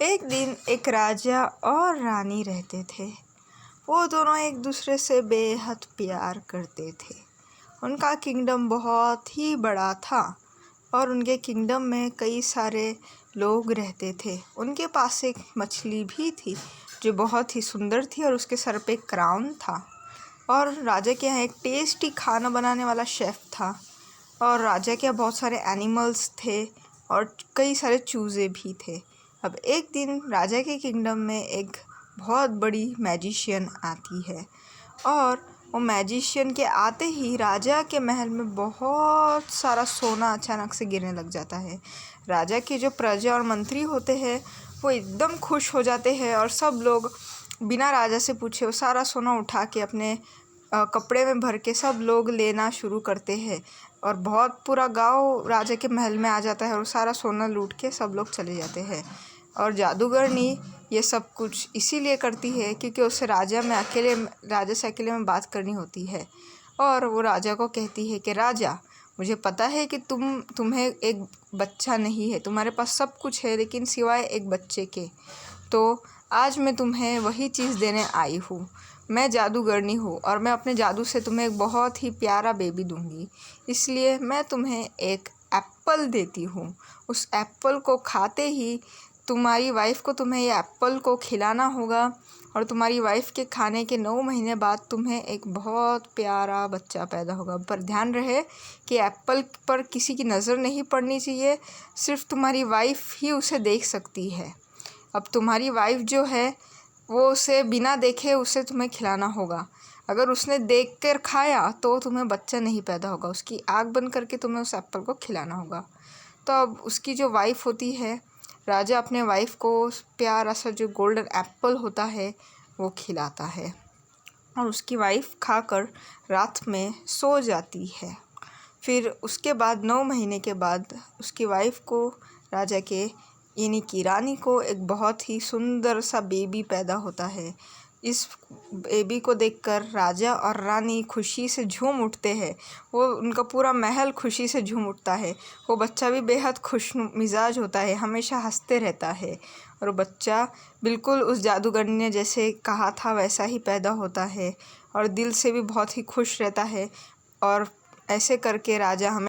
एक दिन एक राजा और रानी रहते थे। वो दोनों एक दूसरे से बेहद प्यार करते थे। उनका किंगडम बहुत ही बड़ा था और उनके किंगडम में कई सारे लोग रहते थे। उनके पास एक मछली भी थी जो बहुत ही सुंदर थी और उसके सर पे क्राउन था। और राजा के यहाँ एक टेस्टी खाना बनाने वाला शेफ़ था और राजा के यहाँ बहुत सारे एनिमल्स थे और कई सारे चूज़े भी थे। अब एक दिन राजा के किंगडम में एक बहुत बड़ी मैजिशियन आती है और वो मैजिशियन के आते ही राजा के महल में बहुत सारा सोना अचानक से गिरने लग जाता है। राजा के जो प्रजा और मंत्री होते हैं वो एकदम खुश हो जाते हैं और सब लोग बिना राजा से पूछे वो सारा सोना उठा के अपने कपड़े में भर के सब लोग लेना शुरू करते हैं और बहुत पूरा गांव राजा के महल में आ जाता है और सारा सोना लूट के सब लोग चले जाते हैं। और जादूगरनी ये सब कुछ इसीलिए करती है क्योंकि उसे राजा से अकेले में बात करनी होती है। और वो राजा को कहती है कि राजा, मुझे पता है कि तुम्हें एक बच्चा नहीं है, तुम्हारे पास सब कुछ है लेकिन सिवाय एक बच्चे के। तो आज मैं तुम्हें वही चीज़ देने आई हूँ। मैं जादूगरनी हूँ और मैं अपने जादू से तुम्हें एक बहुत ही प्यारा बेबी दूँगी। इसलिए मैं तुम्हें एक एप्पल देती हूँ। उस एप्पल को खाते ही तुम्हारी वाइफ़ को तुम्हें ये एप्पल को खिलाना होगा और तुम्हारी वाइफ़ के खाने के 9 महीने बाद तुम्हें एक बहुत प्यारा बच्चा पैदा होगा। पर ध्यान रहे कि एप्पल पर किसी की नज़र नहीं पड़नी चाहिए, सिर्फ तुम्हारी वाइफ़ ही उसे देख सकती है। अब तुम्हारी वाइफ़ जो है वो उसे बिना देखे उसे तुम्हें खिलाना होगा। अगर उसने देख कर खाया तो तुम्हें बच्चा नहीं पैदा होगा। उसकी आँख बंद करके तुम्हें उस एप्पल को खिलाना होगा। तो अब उसकी जो वाइफ़ होती है, राजा अपने वाइफ़ को प्यारा सा जो गोल्डन एप्पल होता है वो खिलाता है और उसकी वाइफ़ खाकर रात में सो जाती है। फिर उसके बाद 9 महीने के बाद उसकी वाइफ़ को राजा के यानी कि रानी को एक बहुत ही सुंदर सा बेबी पैदा होता है। इस बेबी को देखकर राजा और रानी खुशी से झूम उठते हैं। वो उनका पूरा महल खुशी से झूम उठता है। वो बच्चा भी बेहद खुश मिजाज होता है, हमेशा हंसते रहता है और वो बच्चा बिल्कुल उस जादूगरनी ने जैसे कहा था वैसा ही पैदा होता है और दिल से भी बहुत ही खुश रहता है। और ऐसे करके राजा हमें